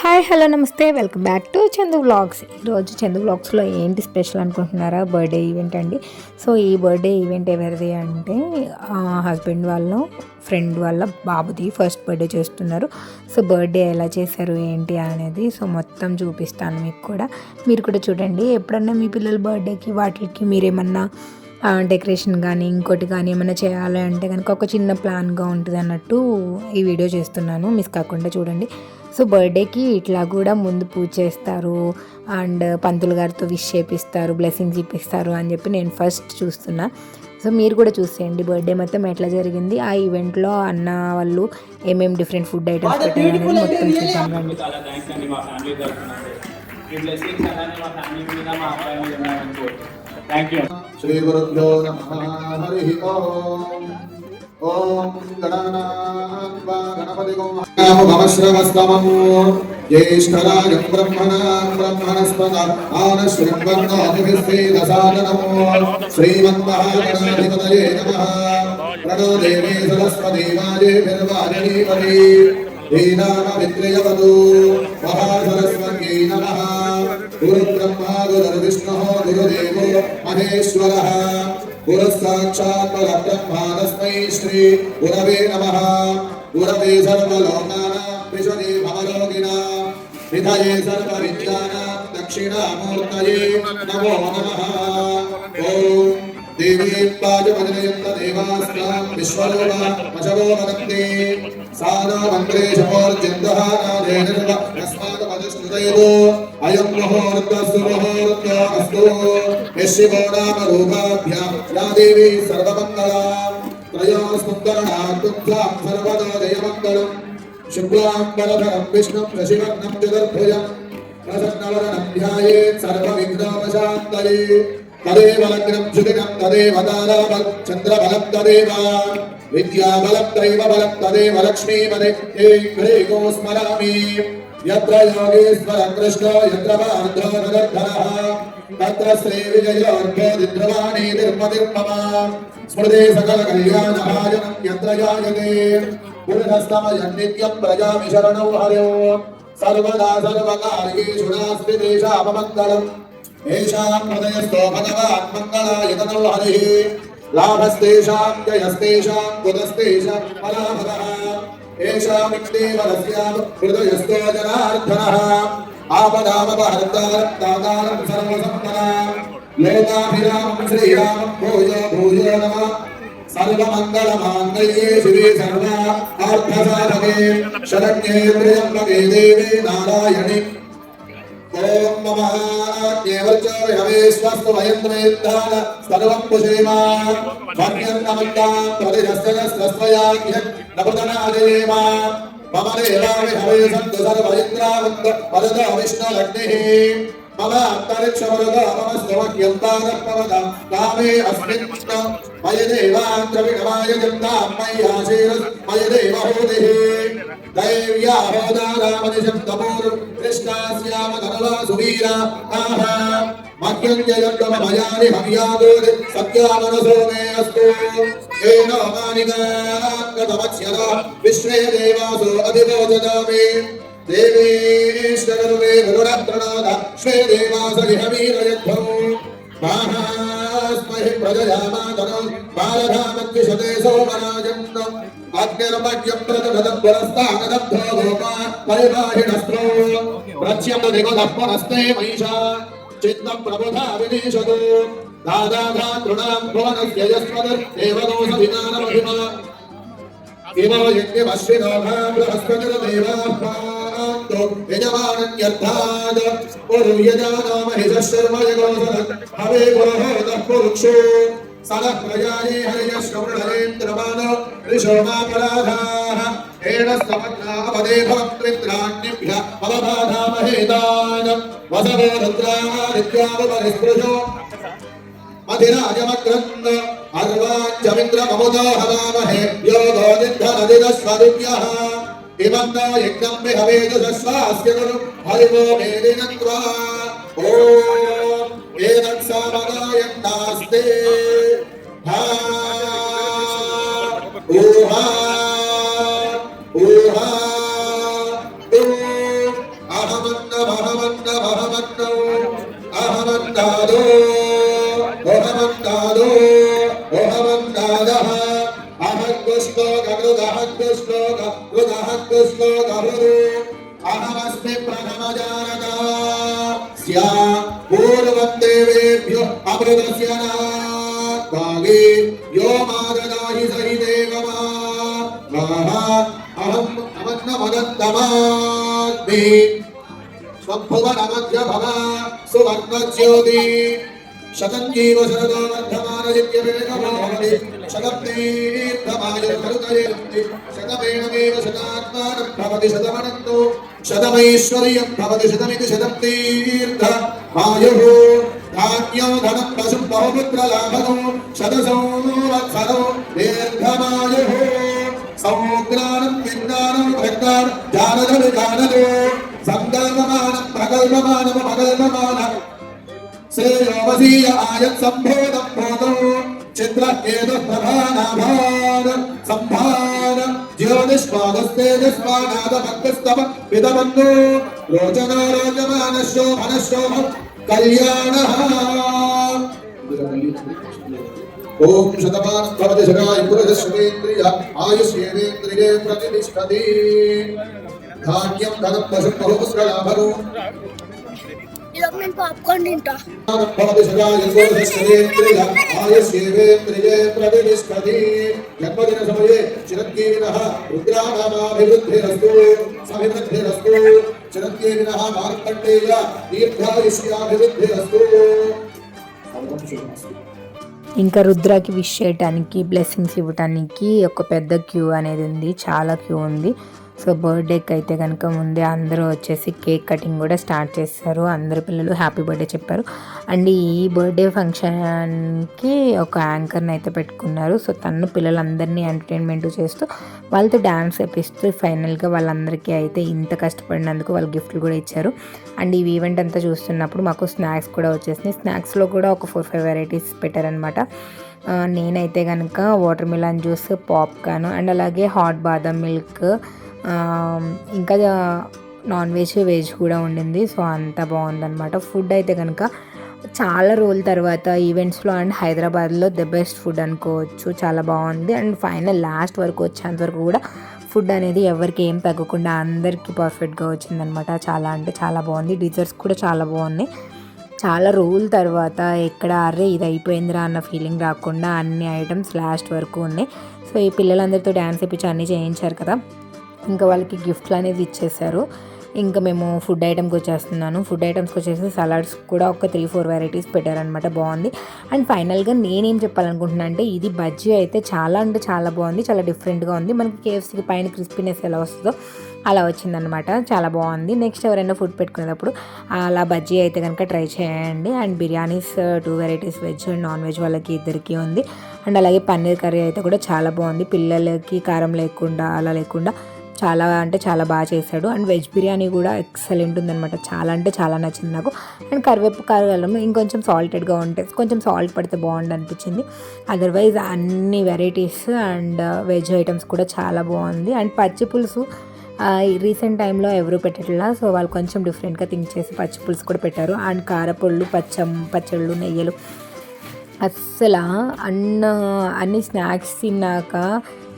Hi hello నమస్తే welcome back to Chandu vlogs. ఈరోజు చందు వ్లాగ్స్లో ఏంటి స్పెషల్ అనుకుంటున్నారా? బర్త్డే ఈవెంట్ అండి. సో ఈ బర్త్డే ఈవెంట్ ఎవరిది అంటే హస్బెండ్ వాళ్ళ ఫ్రెండ్ వాళ్ళ బాబుది ఫస్ట్ బర్త్డే చేస్తున్నారు. సో బర్త్డే ఎలా చేశారు ఏంటి అనేది సో మొత్తం చూపిస్తాను మీకు కూడా. మీరు కూడా చూడండి. ఎప్పుడన్నా మీ పిల్లల బర్త్డేకి వాటికి మీరేమన్నా డెకరేషన్ కానీ ఇంకోటి కానీ ఏమైనా చేయాలి అంటే కనుక ఒక చిన్న ప్లాన్గా ఉంటుంది అన్నట్టు ఈ వీడియో చేస్తున్నాను. మిస్ కాకుండా చూడండి. సో బర్త్డేకి ఇట్లా కూడా ముందు పూజ చేస్తారు అండ్ పంతులు గారితో విష్ చేపిస్తారు, బ్లెస్సింగ్స్ ఇప్పిస్తారు అని చెప్పి నేను ఫస్ట్ చూస్తున్నా. సో మీరు కూడా చూసేయండి బర్త్డే మొత్తం ఎట్లా జరిగింది, ఆ ఈవెంట్లో అన్న వాళ్ళు ఏమేమి డిఫరెంట్ ఫుడ్ ఐటమ్స్ పెట్టారు అనేది మొత్తం చూద్దాం రండి. శ్రీ గురుభ్యో నమః. హరి ఓం. ఓం గణానాన్వా గణపతిగం నమః జ్యేష్ఠరాజం బ్రహ్మణస్పద ఆనశ్రీన్వన్నోతిభిస్సేదసాదనమో శ్రీమన్మహాగణాధిపతయే నమః. ప్రణో దేవీ సరస్వతీ వాజేభిర్వాజనీపతి శ్రీనామ విద్రయవతు మహాసరస్వత్యై నమః. గురుబ్రహ్మా గురుర్విష్ణుః గురుదేవో మహేశ్వరః గురుస్సాక్షాత్ పరబ్రహ్మ తస్మై శ్రీ గురవే నమః. గురవే సర్వలోకానాం విశదే భవరోగిణాం విధయే సర్వవిద్యానాం దక్షిణామూర్తయే నమో నమః. ఓం దేవీ పాజమదనయంత దేవాస్తాం విశ్వరూప వశవో వదంతే సానా మంత్రే శమోర్జందః నాదేనర్వ తస్మాత్ వదస్నుదయో అయం ముహూర్తస్సు ముహూర్తో అస్తు యశివో నామ రూపాభ్యాం యా దేవీ సర్వమంగళాం త్రయోస్ముద్ధరణాత్తుభ్యాం సర్వదో జయమంగళం. శుక్లాం వరదరం విష్ణుం శశివర్ణం చతుర్భుజం ప్రసన్నవదనం ధ్యాయేత్ సర్వవిఘ్నోపశాంతయే. తదేవ లగ్నం శుభినం తదేవ తారాబలం చంద్రబలం తదేవ విద్యాబలం దైవబలం తదేవ లక్ష్మీపదే హ్రీగో స్మరామి. యత్ర యోగేశ్వరం కృష్ణో యత్ర పార్థో జగద్ధరః తత్ర శ్రీ విజయోర్భోదిద్రవాణీ నిర్మతిర్మమ. స్మృతే సకల కళ్యాణభాజనం యత్ర జాయతే పురుషస్తమయం నిత్యం ప్రజామి శరణౌ హరో. సర్వదా సర్వకార్యేషు నాస్తి దేశాపమంగళం. ఏషాం హృదయస్థో భగవాన్ మంగళాయ తనో హరిః. లాభస్తేషాం జయస్తేషాం కుతస్తేషాం పరాభవః. ఏషామిత్యేవరస్యాం హృదయస్థో జనార్దనః. ఆపదామపహర్తారం దాతారం సర్వసంపదాం. లోకాభిరామం శ్రీరామం భూయో భూయో నమః. సర్వమంగళమాంగళ్యే శివే సర్వార్థసాధకే శరణ్యే త్ర్యంబకే దేవీ నారాయణి. ఓం నమః కేవలచో హవేశ్వస్తు వయంత్రేత్తాన సర్వం పుషేమ భక్త్యన్నమంతాం ప్రతిరస్తస్త్వయాఖ్య నపదనాదేమ. మమ దేవామి హవేసంతు సర్వయింద్రావంత వదతో విష్ణులగ్నిః. మమ అంతరిక్షవరదో మమ స్తవక్యంతానపవద కామే అస్మిన్ మయ దేవాంద్రవిణమాయ జంతాం మయ్యాశీరస్ మయ దేవహూతిః. దైవ్యా హోదారామనిశం తమోరు కృష్ణాస్యామ ధనవా సువీరా ఆహా. మధ్యంజయంతమ భయాని హవ్యాదోది సత్యామనసో మే అస్తు. ఏనో మానిగాంగతమత్స్యన విశ్వే దేవాసో అధివోజనామి. దేవేశ్వరమే గురురత్రనాథ శ్వే దేవాసరిహవీరయద్ధం. మాహాస్మహి ప్రజయామాతనో బాలధామద్విషదే సోమరాజన్నం. అగ్నిర్మజ్యం ప్రతిభదం పురస్తాగదబ్ధో గోపా పరిబాహిణస్త్రో ప్రత్యం దిగదప్పనస్తే మహిషా చిత్తం ప్రబుధా వినేశతు. దాదాధాతృణాం భువనస్య యస్మదర్ దేవదోష విమానమహిమా. ఇమో యజ్ఞమశ్వినోభా బృహస్పతిర్దేవాః యజమానన్యర్థాద్ పురు యజానో మహిషః శర్మ యగోసర హవే పురోహోతః పురుక్షో సనః ప్రజాయే హరియశ్రవణరేంద్రమానో రిషోమాపరాధాః. ఏణ సమగ్రాపదే భక్త్రిద్రాణ్యభ్య పవబాధామహేతాన్. వసవో రుద్రాదిత్యావపరిస్పృశో అధిరాజమగ్రన్ అర్వాంచమింద్రమముదో హవామహే యోగోదిద్ధనదిదస్వదిభ్యః. ఇమన్నా యజ్ఞం విహవేదుషస్వాస్య గురు హరివో మేదినత్వా. ఓం ఏతత్సామగాయన్నాస్తే హా ఊహా ఊహా. అహమంతాదో ఓహమంతాదో ఓహమంతాదః అహద్శ్లోక కృదహద్శ్లోక కృదహద్శ్లోక అహమస్మి ప్రథమజానత స్యా పూర్వం దేవేభ్యో అమృతస్య నాగే యో మాదదాహి సహిదేవమా అహం అమన్నమనంతమాగ్ని స్వభువనమధ్య భవ సువర్ణజ్యోతి శతం జీవ శరదో వర్ధమానజిత్యవేగమావతి శతం తీర్థమాయుర్మరుదయంతి శతమేనమేవ శతాత్మానం భవతి శతమనంతో శతమైశ్వర్యం భవతి శతమితి శతం తీర్థ ఆయుః ధాన్యం ధనం పశుం బహుపుత్రలాభదో శతసంవత్సరో దీర్ఘమాయుః సౌగ్రాణం విజ్ఞానం ప్రజ్ఞానం జానద విధానదో సంకల్పమానం ప్రకల్పమానం శ్రేయోవసీయ ఆయత్ సంభోదం భోదం చిత్ర ఏదో ప్రభానాభాన సంభాన జ్యోతిష్పాదస్తేజస్వానాద భక్తస్తవ విదమన్ను రోచనా రోచమాన శోభన శోభం కళ్యాణ ఓం శతమానం భవతి శతాయ పురుషశ్వేంద్రియ ఆయుష్యేంద్రియే ప్రతిష్టతి ధాన్యం ధనం పశుం బహుపుత్రలాభను నేను పాప్కార్న్ తింటా భవతి శతాయ పురుషశ్వేంద్రియ ఆయుష్యేంద్రియే ప్రతిష్టతి జన్మదిన సమయే చిరంజీవినః రుద్రానామాభివృద్ధిరస్తు సమృద్ధిరస్తు చిరంజీవినః మార్కండేయ దీర్ఘాయుష్యాభివృద్ధిరస్తు. ఇంకా రుద్రాకి విష్ చేయడానికి బ్లెస్సింగ్స్ ఇవ్వటానికి ఒక పెద్ద క్యూ అనేది ఉంది, చాలా క్యూ ఉంది. సో బర్త్డేకి అయితే కనుక ముందే అందరూ వచ్చేసి కేక్ కటింగ్ కూడా స్టార్ట్ చేస్తారు. అందరు పిల్లలు హ్యాపీ బర్త్డే చెప్పారు. అండ్ ఈ బర్త్డే ఫంక్షన్కి ఒక యాంకర్ని అయితే పెట్టుకున్నారు. సో తను పిల్లలందరినీ ఎంటర్టైన్మెంట్ చేస్తూ వాళ్ళతో డ్యాన్స్ వేపిస్తూ ఫైనల్గా వాళ్ళందరికీ అయితే ఇంత కష్టపడినందుకు వాళ్ళు గిఫ్ట్లు కూడా ఇచ్చారు. అండ్ ఈ ఈవెంట్ అంతా చూస్తున్నప్పుడు మాకు స్నాక్స్ కూడా వచ్చేసినాయి. స్నాక్స్లో కూడా ఒక 4-5 వెరైటీస్ పెట్టారనమాట. నేనైతే కనుక water melon juice, popcorn and అలాగే హాట్ బాదం మిల్క్, ఇంకా నాన్ వెజ్, వెజ్ కూడా ఉండింది. సో అంతా బాగుందన్నమాట. ఫుడ్ అయితే కనుక చాలా రోజుల తర్వాత ఈవెంట్స్లో అండ్ హైదరాబాద్లో ది బెస్ట్ ఫుడ్ అనుకోవచ్చు. చాలా బాగుంది. అండ్ ఫైనల్ లాస్ట్ వరకు వచ్చేంత వరకు కూడా ఫుడ్ అనేది ఎవరికి ఏం తగ్గకుండా అందరికీ పర్ఫెక్ట్గా వచ్చిందనమాట. చాలా అంటే చాలా బాగుంది. డిజర్ట్స్ కూడా చాలా బాగున్నాయి. చాలా రోజుల తర్వాత ఎక్కడ అరే ఇది అయిపోయిందిరా అన్న ఫీలింగ్ రాకుండా అన్ని ఐటమ్స్ లాస్ట్ వరకు ఉన్నాయి. సో ఈ పిల్లలందరితో డ్యాన్స్ వేయించి అన్నీ చేయించారు కదా, ఇంకా వాళ్ళకి గిఫ్ట్లు అనేది ఇచ్చేసారు. ఇంకా మేము ఫుడ్ ఐటమ్కి వచ్చేస్తున్నాను. ఫుడ్ ఐటమ్స్కి వచ్చేసి సలాడ్స్ కూడా ఒక 3-4 వెరైటీస్ పెట్టారనమాట. బాగుంది. అండ్ ఫైనల్గా నేనేం చెప్పాలనుకుంటున్నా అంటే ఇది బజ్జీ అయితే చాలా అంటే చాలా బాగుంది. చాలా డిఫరెంట్గా ఉంది. మనకి కేఎఫ్సీకి పైన క్రిస్పీనెస్ ఎలా వస్తుందో అలా వచ్చిందనమాట. చాలా బాగుంది. నెక్స్ట్ ఎవరైనా ఫుడ్ పెట్టుకునేటప్పుడు అలా బజ్జీ అయితే కనుక ట్రై చేయండి. And biryanis 2 varieties veg and non veg వాళ్ళకి ఇద్దరికి ఉంది. అండ్ అలాగే పన్నీర్ కర్రీ అయితే కూడా చాలా బాగుంది. పిల్లలకి కారం లేకుండా అలా లేకుండా చాలా అంటే చాలా బాగా చేశాడు. అండ్ వెజ్ బిర్యానీ కూడా ఎక్సలెంట్ ఉందనమాట. చాలా అంటే చాలా నచ్చింది నాకు. అండ్ కరివేపు కారం ఇంకొంచెం సాల్టెడ్గా ఉంటే కొంచెం సాల్ట్ పడితే బాగుండు అనిపించింది. అదర్వైజ్ అన్ని వెరైటీస్ అండ్ వెజ్ ఐటమ్స్ కూడా చాలా బాగుంది. అండ్ పచ్చి పులుసు రీసెంట్ టైంలో ఎవరు పెట్టట్లా. సో వాళ్ళు కొంచెం డిఫరెంట్గా థింక్ చేసి పచ్చి పులుసు కూడా పెట్టారు. అండ్ కారపొళ్ళు, పచ్చళ్ళు, నెయ్యలు అస్సలు అన్ని స్నాక్స్ తిన్నాక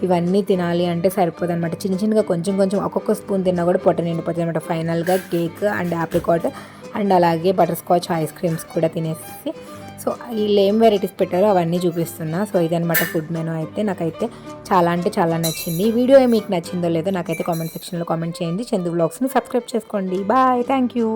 ఇవన్నీ తినాలి అంటే సరిపోదు అనమాట. చిన్నగా కొంచెం ఒక్కొక్క స్పూన్ తిన్నా కూడా పొట్ట నిండిపోతుంది అనమాట. ఫైనల్గా కేక్ అండ్ ఆప్రికాట్ అండ్ అలాగే బటర్ స్కాచ్ ఐస్ క్రీమ్స్ కూడా తినేసి సో వీళ్ళు ఏం వెరైటీస్ పెట్టారో అవన్నీ చూపిస్తున్నా. సో ఇదనమాట ఫుడ్ మెనూ అయితే నాకైతే చాలా అంటే చాలా నచ్చింది. ఈ వీడియో మీకు నచ్చిందో లేదో నాకైతే కామెంట్ సెక్షన్లో కామెంట్ చేయండి. చందు వ్లాగ్స్ని సబ్స్క్రైబ్ చేసుకోండి. Bye, thank you.